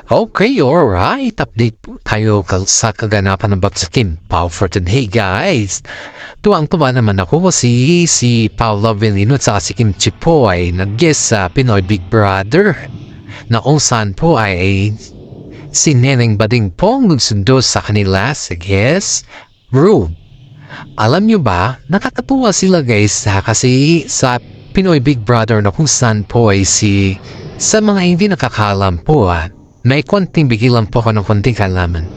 Okay, alright. Update po tayo sa kaganapan ng Bagsakin Pao for today, guys. Tuwang-tuwa naman ako si Paolo Avellino at saka si Kim Chi po ay nag-guest sa Pinoy Big Brother na kung saan po ay si Neneng Bading po ang nagsundo sa kanila sa guest room. Alam nyo ba, nakakatuwa sila guys kasi sa Pinoy Big Brother na kung saan po ay sa mga hindi nakakalam po may konting bigilan po ako ng konting kalaman.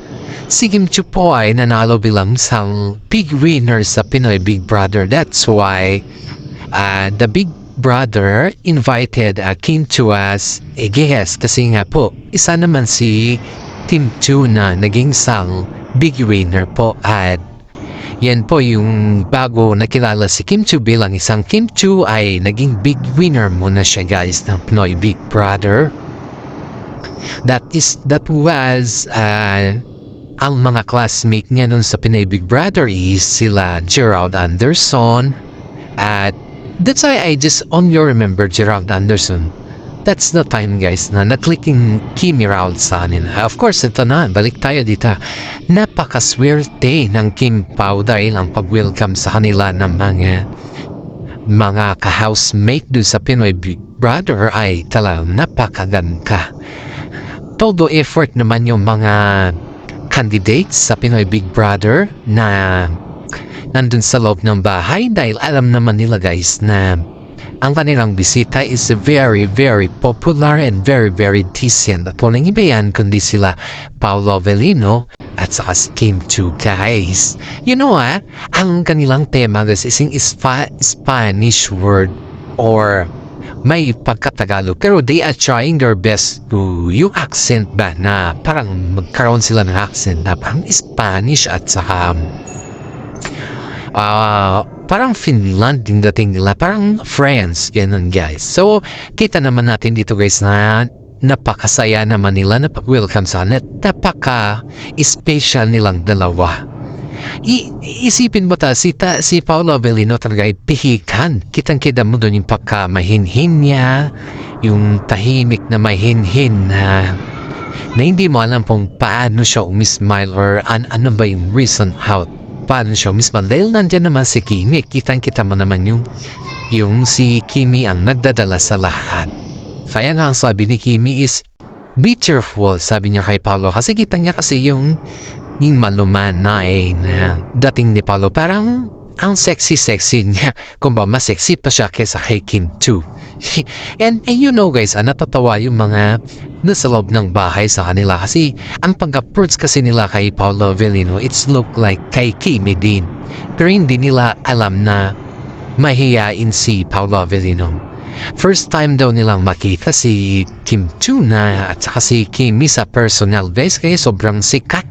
Si Kim Chiu po ay nanalo bilang isang big winner sa Pinoy Big Brother. That's why the Big Brother invited Kim Chiu as a guest. Kasi nga po, isa naman si Kim Chiu na naging isang big winner po. At yan po yung bago nakilala si Kim Chiu bilang isang Kim Chiu ay naging big winner muna siya guys ng Pinoy Big Brother. That was ang mga classmate niya nun sa Pinoy Big Brother is sila Gerald Anderson at that's why I just only remember Gerald Anderson. That's the time guys na naklicking Kimi Raul sa anin. Of course, ito na, balik tayo dito. Napakaswerte ng Kim Pao dahil ang pag-welcome sa kanila ng mga ka-housemate doon sa Pinoy Big Brother ay talagang napakaganda. Todo effort naman yung mga candidates sa Pinoy Big Brother na nandun sa loob ng bahay dahil alam naman nila guys na ang kanilang bisita is very very popular and very very decent. At walang iba yan kundi sila Paolo Avellino at saka si Kim Chiu guys. You know ang kanilang tema guys is in Spanish word or may pagkatagalog pero they are trying their best to yung accent ba na parang magkaroon sila ng accent na parang Spanish at saka parang Finland din dating nila, parang France, ganun guys. So, kita naman natin dito guys na napakasaya naman nila na pag-welcome sa net. Napaka-special nilang dalawa. Isipin mo si Paolo Avellino talaga ay pihikan. Kitang-kita mo doon yung pagka-mahinhin niya, yung tahimik na mahinhin na hindi mo alam kung paano siya umismile or ano ba yung reason paano siya umismile. Dahil nandyan naman si Kimi, kitang-kita mo naman yung si Kimi ang nagdadala sa lahat. Kaya nga ang sabi ni Kimi is be cheerful, sabi niya kay Paolo kasi kitang niya kasi yung maluman na dating ni Paolo parang ang sexy niya kung ba mas sexy pa siya kaysa kay Kim Chiu. and you know guys natatawa yung mga nasa loob ng bahay sa kanila kasi ang pag-approach kasi nila kay Paolo Avellino it's look like kay Kimi din pero hindi nila alam na mahihain si Paolo Avellino. First time daw nilang makita si Kim Chiu na at saka si Kimi sa personal guys kaya sobrang sikat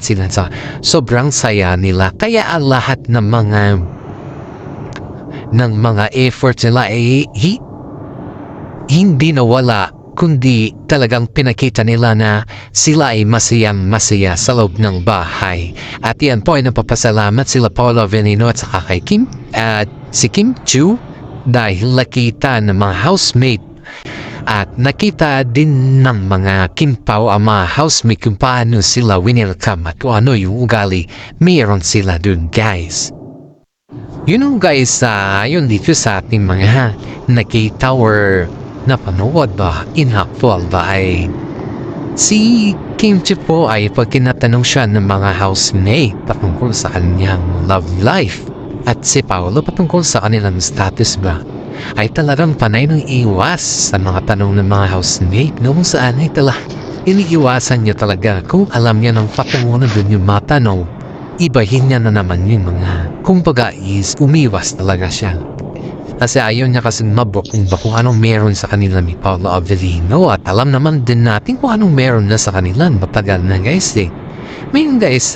sila sa sobrang saya nila kaya ang lahat ng mga effort nila ay hindi nawala kundi talagang pinakita nila na sila ay masaya sa loob ng bahay at yan po ay napapasalamat sila Paolo Avellino at saka kay Kim at si Kim Chiu dahil nakita ng mga housemate at nakita din ng mga Kim Pao ang mga housemate kung paano sila winelcome at kung ano yung ugali mayroon sila dun guys. You know guys, yun dito sa ating mga nakita or napanood ba in actual ba ay si Kim Chiu po ay pag kinatanong siya ng mga housemate patungkol sa kanyang love life at si Paolo patungkol sa kanilang status ba ay talagang panay ng iwas sa mga tanong ng mga housemate noong saan ay iniiwasan niya talaga kung alam niya ng patungunan dun yung matanong ibahin niya na naman yung mga kumbaga is umiwas talaga siya kasi ayaw niya kasi mabok kung anong meron sa kanila ni Paolo Avellino at alam naman din natin kung anong meron na sa kanila matagal na guys Ngayon guys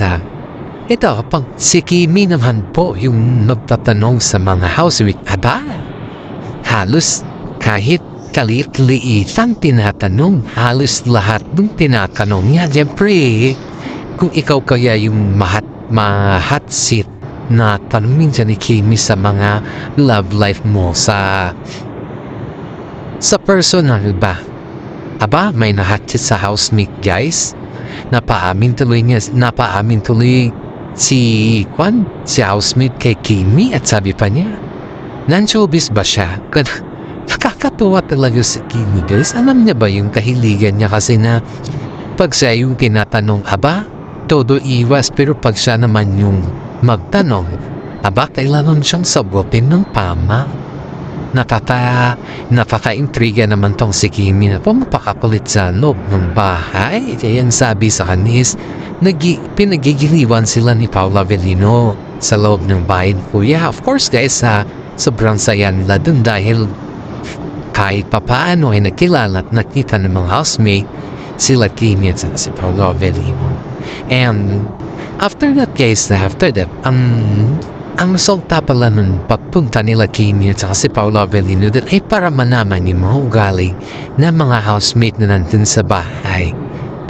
ito, pag si Kimi naman po yung nagtatanong sa mga housemate, halos kahit kalit-liitan tinatanong, halos lahat ng tinatanong niya. Siyempre, kung ikaw kaya yung hot seat na tanongin dyan ni Kimi sa mga love life mo sa personal ba? Aba, may nahatid sa housemate guys. Napaamin tuloy si housemate kay Kimi at sabi pa niya, nan-showbiz ba siya? Nakakatuwa talaga si Kimi guys. Alam niya ba yung kahiligan niya kasi na pag siya yung tinatanong, aba, todo iwas, pero pag siya naman yung magtanong, aba, kailangan siyang sagutin ng tama. Napaka-intriga naman tong si Kimi na pumapakakulit sa loob ng bahay. Kaya ang sabi sa kanya is, pinagigiliwan sila ni Paula Avellino sa loob ng bahay ni Kuya. Of course guys, sobrang saya nila dun dahil kahit papaano ay nakilala at nakita ng mga housemate sila Kimi at si Paula Avellino. And after that guys, ang resulta pala nun pagpunta nila Kimi at si Paula Avellino din ay para manaman yung mga ugali ng mga housemate na nandun sa bahay.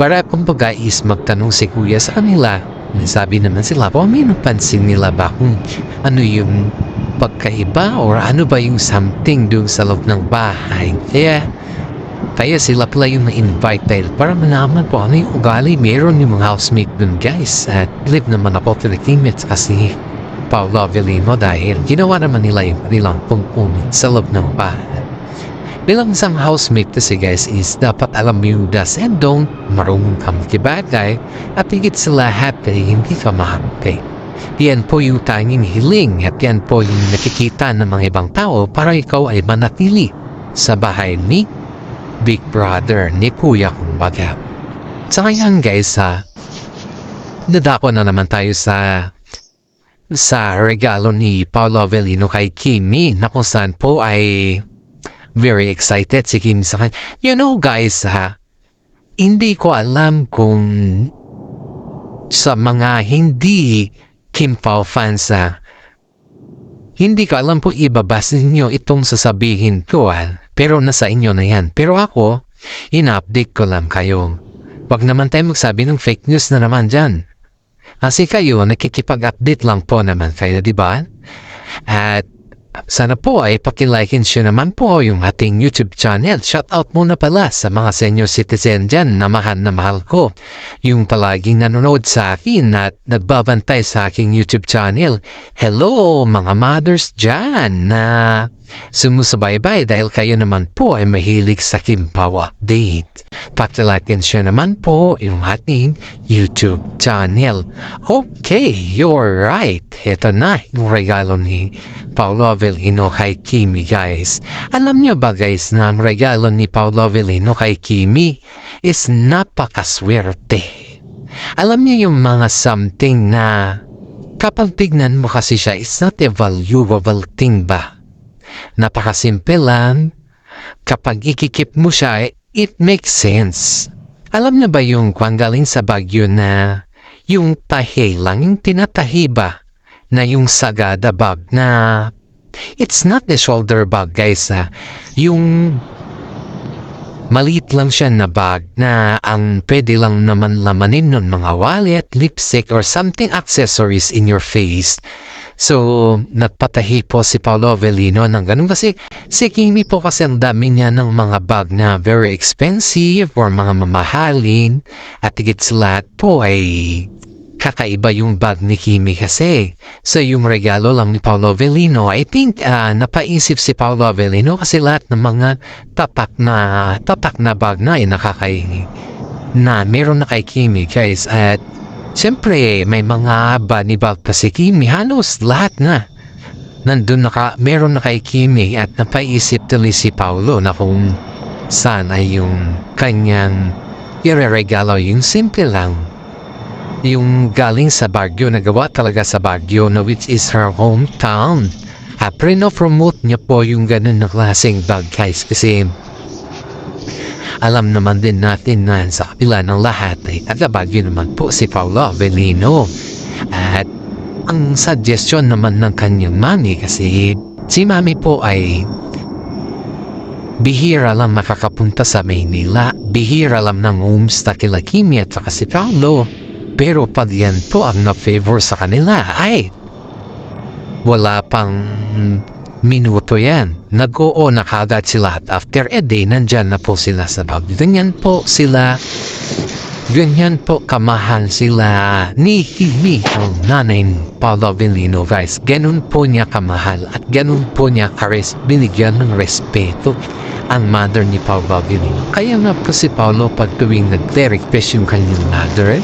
Para kumbaga is magtanong si Kuya sa kanila. Sabi naman sila, may napansin nila ba kung ano yung pagkaiba or ano ba yung something doon sa loob ng bahay. Kaya sila pala yung na-invite dahil para manaman po ano yung ugali meron yung mga housemate dun guys. At believe naman ako kay Kimi at kasi Paula Avellino dahil ginawa naman nila yung kanilang pungkunin sa loob ng bahay. Bilang isang housemate kasi guys is dapat alam mo yung do's and don't, marunong ka makibagay at higit sa lahat ay hindi ka mahampay. Yan po yung tanging hiling at yan po yung nakikita ng mga ibang tao para ikaw ay manatili sa bahay ni Big Brother ni Kuya kumbaga. Sa ngayon guys nadako na naman tayo sa regalo ni Paula Avellino kay Kimi na kung saan po ay very excited si Kimi sa kanya. You know guys hindi ko alam kung sa mga hindi Kim Pao fans hindi ko alam po ibabasa ninyo itong sasabihin ko pero nasa inyo na yan. Pero ako, ina-update ko lang kayo. Wag naman tayo magsabi ng fake news na naman dyan. Kasi kayo, nakikipag-update lang po naman kayo, di ba? At sana po ay pakilike and share naman po yung ating YouTube channel. Shoutout muna pala sa mga senior citizen dyan na mahal ko. Yung palaging nanonood sa akin at nagbabantay sa aking YouTube channel. Hello mga mothers dyan na sumusubaybay dahil kayo naman po ay mahilig sa Kim Pao update. Pakilike and share naman po yung ating YouTube channel. Okay, you're right. Ito na yung regalo ni Paula Avellino kay Kimi guys. Alam niyo ba guys na ang regalo ni Paula Avellino kay Kimi is napakaswerte. Alam niyo yung mga something na kapag tignan mo kasi siya is not a valuable thing ba? Napakasimple lang. Kapag ikikip mo siya, it makes sense. Alam niyo ba yung kung galing sa Baguio na yung tahi lang, yung tinatahi ba? Na yung Sagada bag na it's not the shoulder bag guys yung maliit lang siya na bag na ang pwede lang naman lamanin nun mga wallet, lipstick or something accessories in your face. So, nagpatahi po si Paula Avellino ng ganun kasi si Kimi po kasi ang dami niya ng mga bag na very expensive or mga mamahalin at higit sa lahat po ay kakaiba yung bag ni Kimi kasi. So yung regalo lang ni Paula Avellino, I think napaisip si Paula Avellino kasi lahat ng mga tatak na bag na ay na meron na kay Kimi guys. At siyempre may mga bunny bag pa si Kimi, halos lahat na nandun meron na kay Kimi at napaisip tuloy si Paulo na kung saan ay yung kanyang ireregalo, yung simple lang. Yung galing sa Baguio, nagawa talaga sa Baguio na which is her hometown. Prino-promote niya po yung ganun na klaseng bag guys kasi alam naman din natin na sa kapila ng lahat ay taga Baguio naman po si Paula Avellino. At ang suggestion naman ng kanyang mami kasi si mami po ay bihira lang makakapunta sa Maynila, bihira lang ng umsta kila Kimi at saka si Paulo. Pero pag yan po ang na-favor sa kanila ay wala pang minuto yan. Nag-oo na kagad sila at after a day, nandyan na po sila sa bag. Ganyan po kamahal sila ni Kimi, ang nanay ni Paolo Avellino, guys. Ganun po niya kamahal at ganun po niya binigyan ng respeto ang mother ni Paolo Avellino. Kaya nga po si Paolo pag tuwing nag-request yung kanyang mother,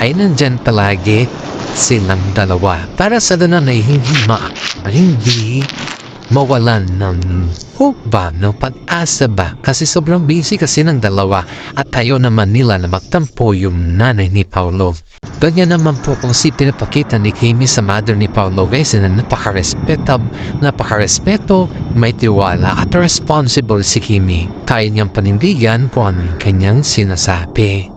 ay nandyan palagi silang dalawa para sa nanay hindi mawalan ng hope ba, no? Pag-asa ba? Kasi sobrang busy kasi ng dalawa at tayo naman nila na magtampo yung nanay ni Paolo. Ganyan naman po kung si pinapakita ni Kimi sa mother ni Paolo, guys, na napaka-respeto, may tiwala at responsible si Kimi. Kaya niyang panindigan kung ano yung kanyang sinasabi.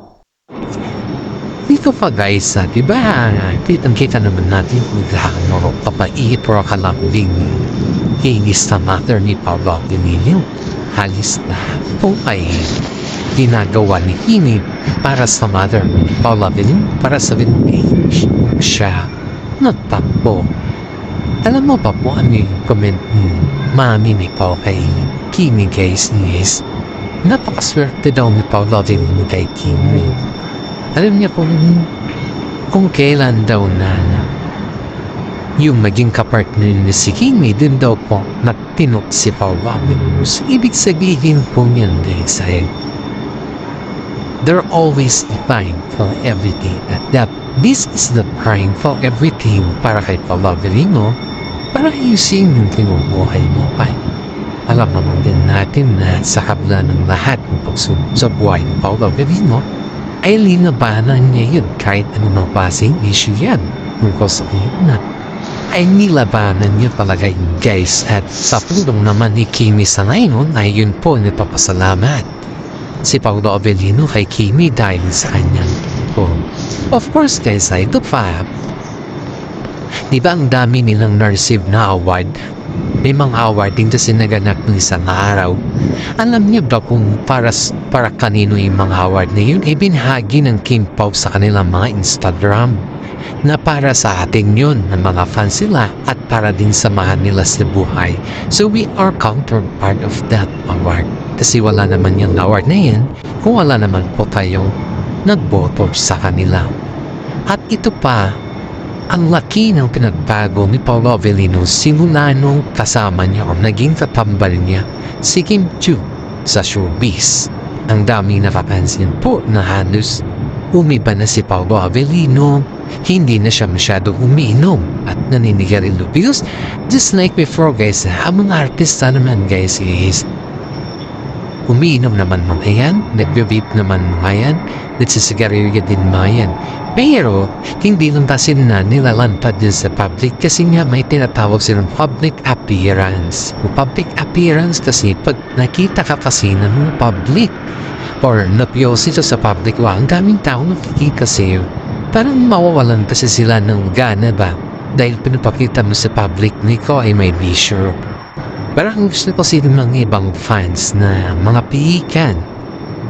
Dito pa guys, diba, kitang-kita naman natin kung gaano kapait o kalambing hingis na mother ni Paolo Avellino. Halis na po ay ginagawa ni Kimi para sa mother ni Paolo Avellino, para sa siya nagtakbo. Alam mo pa po ano yung comment ni mami ni Paolo kay Kimi, guys, is napakaswerte daw ni Paolo Avellino kay Kimi. Alam niya kung kailan daw na yung maging kapartner ni si Kimi, din daw po nagtinok si Paolo Avellino. So, ibig sabihin po niyan, guys, ay they're always defying for everything. That this is the prime for everything para kay Paolo Avellino, para ayusin yung kinubuhay mo pa. Alam naman din natin na sa kabla ng lahat ng pagsunod sa buhay ni Paolo Avellino, ay linabanan niya yun kahit anumang klaseng issue yan. Tungkol sa na ay nilabanan niya talaga yun, guys. At sa tulong naman ni Kimi sa ngayon ay yun po nagpapasalamat si Paolo Avellino kay Kimi dahil sa kanyang tulong. Of course, guys, ay ito pa. Diba ang dami nilang na-receive na award? May mga award din kasi naganap ng isang araw. Alam niyo ba kung para kanino yung mga award na yun? Ibinahagi ng Kim Pao sa kanilang mga Instagram na para sa ating yun, ng mga fans sila at para din sa mahal nila sa buhay. So we are counterpart of that award. Kasi wala naman yung award na yan kung wala naman po tayong nagboto sa kanila. At ito pa, ang laki ng pinagbago ni Paolo Avellino simula nung kasama niya o naging katambal niya si Kim Chiu sa showbiz. Ang dami nakapansin po na halos umiba na si Paolo Avellino, hindi na siya masyado umiinom at naninigarilyo. Because just like before, guys, ang mga artista naman, guys, is umiinom naman mga yan, nagbe-vape naman mga yan, nagsisigarilyo din mga yan. Pero, hindi lang kasi na nilalantad din sa public kasi nga may tinatawag silang public appearance. Public appearance kasi pag nakita ka kasi ng public or napiyosi sa public, ang daming tao nakikita sa'yo. Parang mawawalan kasi sila ng gana ba? Dahil pinapakita mo sa public na ikaw ay may bisyo. Parang gusto ko sila mga ibang fans na mga pihikan.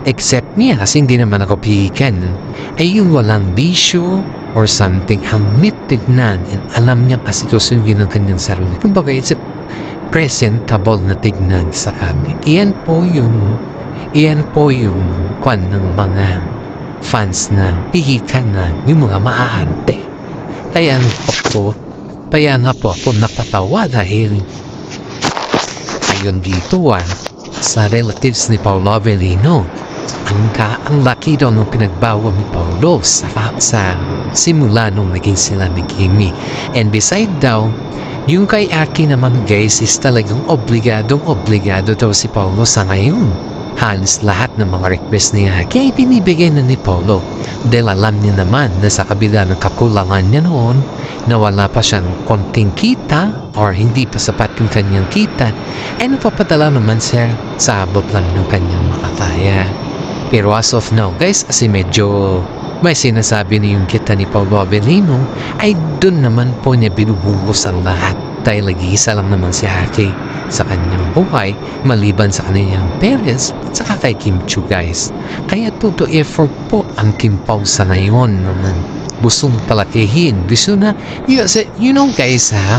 Except niya kasi hindi naman ako pihikan. Ay yung walang bisyo or something ang tignan and alam niya kasi susundin ng kanyang sarili. Kumbaga it's a presentable na tignan sa kami. Iyan po yung kwan ng mga fans na pihikan na yung mga maaarte. Kaya nga po ako napatawa dahil ayon dito sa relatives ni Paolo Avellino. Ang laki daw nung pinagbawa ni Paolo sa simula nung naging sila ni Kimi. And beside daw, yung kay Aki naman, guys, is talagang obligado daw si Paolo sa ngayon. Halos lahat ng mga request ni Aki ay binibigay na ni Paolo. Dahil alam niya naman na sa kabila ng kakulangan niya noon, na wala pa siyang konting kita or hindi pa sapat yung kanyang kita, ay napapadala naman siya sa abot lang ng kanyang makakaya. Pero as of now, guys, kasi medyo may sinasabi na yung kita ni Paolo Avellino, ay dun naman po niya binubuhos ang lahat. Dahil nag-iisa lang naman si Aki sa kanyang buhay, maliban sa kanyang parents at saka kay Kim Chiu, guys. Kaya todo effort po ang Kim Pao sa ngayon ng gustong palakihin. Gusto na, you know guys ha,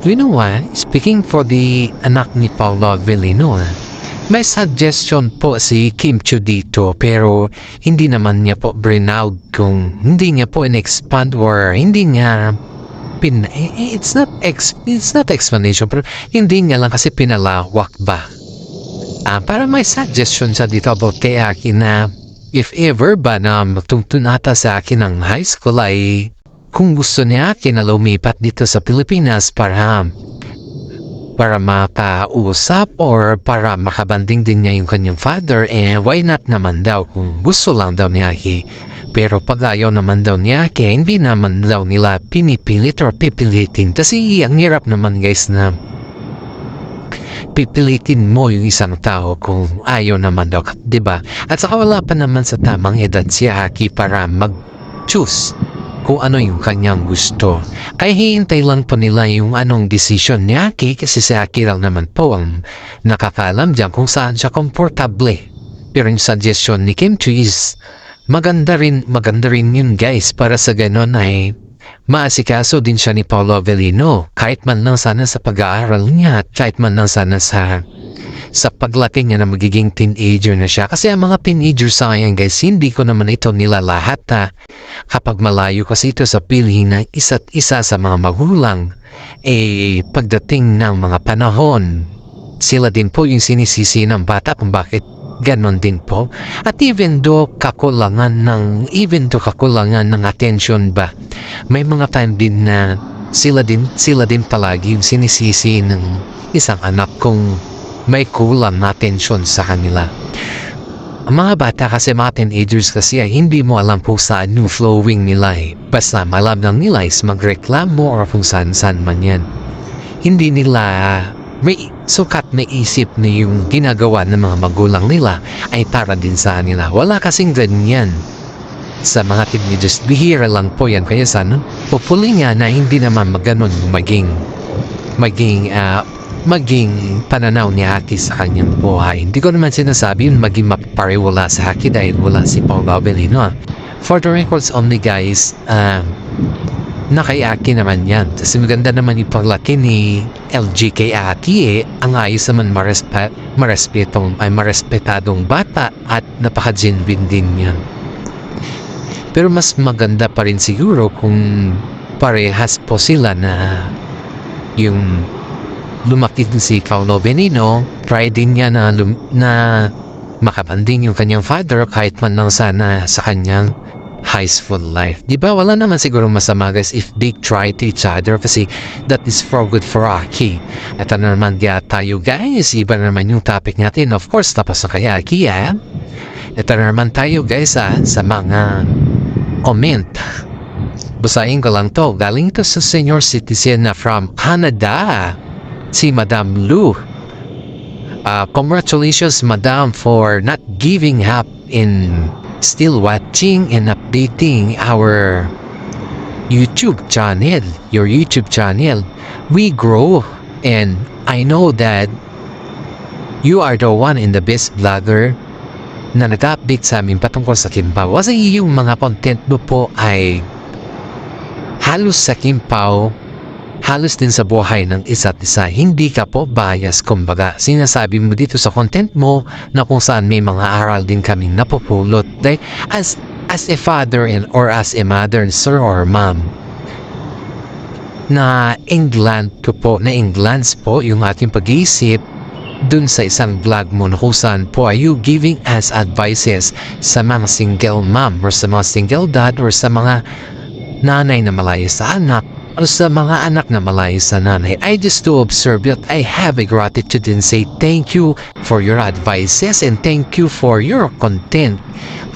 you know what, speaking for the anak ni Paolo Avellino, may suggestion po si Kim Chiu dito pero hindi naman niya po brinout kung hindi niya po in-expand or hindi niya it's not explanation pero hindi niya lang kasi pinalawak ba. Para may suggestion siya dito about kay Aki na if ever ba na magtungtunata sa akin ng high school ay kung gusto niya Aki na lumipat dito sa Pilipinas para makausap or para makabanding din niya yung kanyang father, why not naman daw kung gusto lang daw ni Aki. Pero pag ayaw naman daw ni Aki, hindi naman daw nila pinipilit or pipilitin. Kasi ang hirap naman guys na pipilitin mo yung isang tao kung ayaw naman daw, diba? At saka wala pa naman sa tamang edad si Aki para mag-choose kung ano yung kanyang gusto. Kaya hihintay lang po nila yung anong decision ni Aki kasi si Aki lang naman po ang nakakaalam dyan kung saan siya komportable. Pero yung suggestion ni Kim Chiu is maganda rin yun guys para sa ganon ay maasikaso din siya ni Paolo Avellino kahit man lang sana sa pag-aaral niya at kahit man lang sana sa paglaki niya na magiging teenager na siya. Kasi ang mga teenager sayang guys, hindi ko naman ito nila lahat kapag malayo kasi ito sa piling ng isa't isa sa mga magulang pagdating ng mga panahon sila din po yung sinisisi ng bata kung bakit ganon din po. At even though kakulangan ng attention ba, may mga time din na sila din palagi yung sinisisi ng isang anak kung may kulang na attention sa kanila. Ang mga bata kasi, mga teenagers kasi ay hindi mo alam po saan yung flowing nila Basta malam lang nila is magreklamo or kung saan man yan. Hindi nila may sukat na isip na yung ginagawa ng mga magulang nila ay para din sa kanila. Wala kasing ganyan sa mga teenagers. Bihira lang po yan. Kaya sana, pupuli nga na hindi naman maganon maging pananaw ni Aki sa kanyang buhay. Hindi ko naman sinasabi yung maging mapapariwala sa Aki dahil wala si Paolo Avellino. For the records only guys, na kay Aki naman yan. Kasi maganda naman yung paglaki ni LG kay Aki ang ayos naman marespetadong bata at napaka-genuine din yan. Pero mas maganda pa rin siguro kung parehas po sila na yung lumaki din si Paolo Avellino, try din niya na makabanding yung kanyang father kahit man lang sana sa kanyang high school life. Diba wala naman siguro masama guys if they try to each other kasi that is for good for Aki. Ito na naman tayo guys, iba na naman yung topic natin. Of course, tapos na kay Aki Ito na naman tayo guys sa mga comment. Basahin ko lang to. Galing ito sa senior citizen na from Canada, si Madam Lu. Congratulations Madam for not giving up in still watching and updating our YouTube channel, your YouTube channel. We grow and I know that you are the one and the best vlogger na nag-update sa amin patungkol sa Kimpaw. Kasi yung mga content mo po ay halos sa Kimpaw, halos din sa buhay ng isa't isa. Hindi ka po bias, kumbaga. Sinasabi mo dito sa content mo na kung saan may mga aral din kaming napupulot. Like, as a father or as a mother, sir or mom, na englance po yung ating pag-iisip dun sa isang vlog mo na kung saan po are you giving us advices sa mga single mom or sa mga single dad or sa mga nanay na malayo sa anak o sa mga anak na malayo sa nanay. I just to observe that I have a gratitude and say thank you for your advices and thank you for your content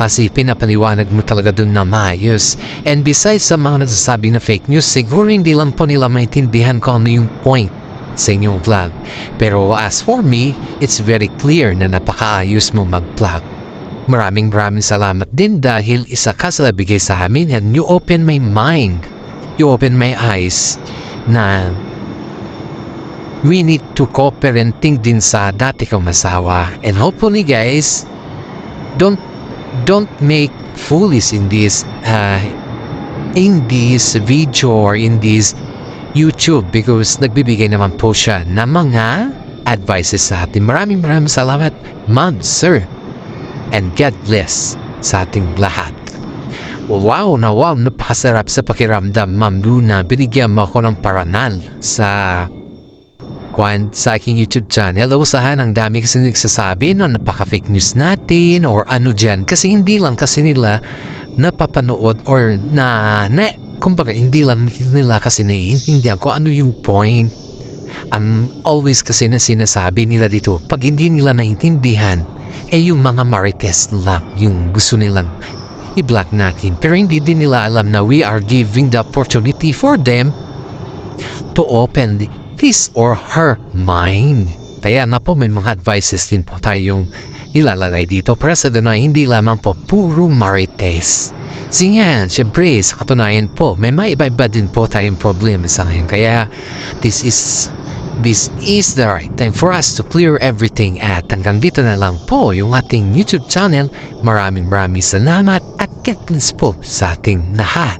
kasi pinapaliwanag mo talaga dun na maayos. And besides sa mga nagsasabi na fake news, siguro hindi lang po nila maintindihan kung ano yung point sa inyong vlog. Pero as for me, it's very clear na napakaayos mo mag-vlog. Maraming salamat din dahil isa ka sa nabigay sa amin and you open my mind. You open my eyes na we need to co-parenting din sa dati kong masawa. And hopefully guys, don't make foolish in this in this video or in this YouTube because nagbibigay naman po siya ng mga advices sa atin. Maraming salamat, ma'am, sir. And God bless sa ating lahat. Wow, napakasarap sa pakiramdam, Ma'am Luna. Binigyan mo ako ng paranal sa aking YouTube channel. Usahan, ang dami kasi nagsasabi na napaka-fake news natin or ano dyan. Kasi hindi lang kasi nila napapanood or kumbaga hindi lang nila kasi naiintindihan ko ano yung point. Always kasi na sinasabi nila dito, pag hindi nila naintindihan, yung mga marites lang yung gusto nilang i-block natin. Pero hindi din nila alam na we are giving the opportunity for them to open his or her mind. Kaya na po may mga advices din po tayong ilalagay dito para sa na hindi lamang po puro marites. Sinyan, syempre, sa katunayan po, may iba-iba din po tayong problema sa ngayon. Kaya this is the right time for us to clear everything at hanggang dito na lang po yung ating YouTube channel. Maraming salamat at God bless po sa ating lahat.